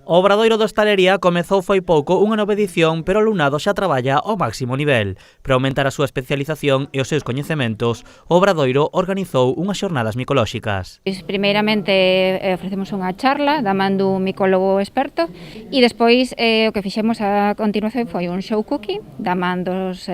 O Obradoiro de Hostalería comezou foi pouco unha nova edición, pero o alumnado xa traballa ao máximo nivel. Para aumentar a súa especialización e os seus coñecementos, o Obradoiro organizou unhas xornadas micolóxicas. Primeiramente ofrecemos unha charla da man dun micólogo experto e despois o que fixemos a continuación foi un show cooking da man dos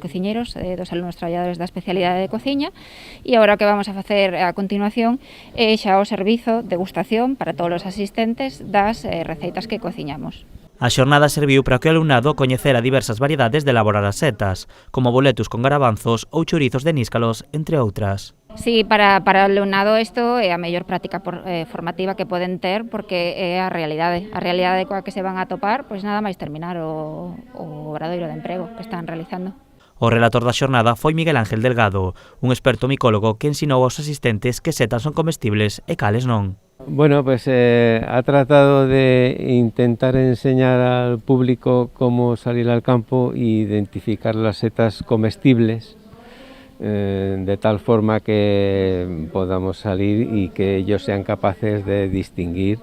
cociñeros, dos alumnos traballadores da especialidade de cociña, e agora o que vamos a facer a continuación é xa o servizo de degustación para todos os asistentes das receitas que cociñamos. A xornada serviu para que o alumnado coñecera diversas variedades de elaborar as setas, como boletus con garabanzos ou chorizos de níscalos, entre outras. Sí, para o alumnado isto é a mellor práctica formativa que poden ter, porque é a realidade coa que se van a topar, pois nada máis terminar o obradoiro de emprego que están realizando. O relator da xornada foi Miguel Ángel Delgado, un experto micólogo que ensinou aos asistentes que setas son comestibles e cales non. Bueno, pues ha tratado de intentar enseñar al público cómo salir al campo e identificar las setas comestibles de tal forma que podamos salir y que ellos sean capaces de distinguir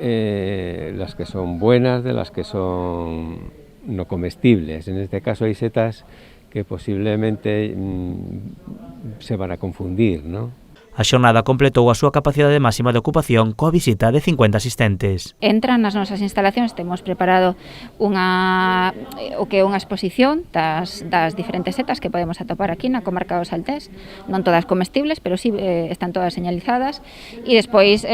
las que son buenas de las que son no comestibles. En este caso hay setas que posiblemente se van a confundir, ¿no? A xornada completou a súa capacidade máxima de ocupación coa visita de 50 asistentes. Entran nas nosas instalacións, temos preparado o que é unha exposición das diferentes setas que podemos atopar aquí na comarca do Saltés, non todas comestibles, pero sí están todas señalizadas, e despois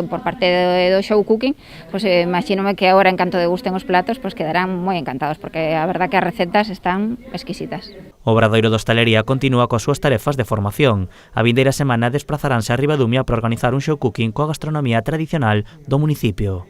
por parte do show cooking, pois imagínome que agora en canto degusten os platos, pois quedarán moi encantados, porque a verdad que as recetas están exquisitas. O Obradoiro de Hostalería continúa coas súas tarefas de formación. A vindeira semana desprazaranse a Ribadumia para organizar un show cooking coa gastronomía tradicional do municipio.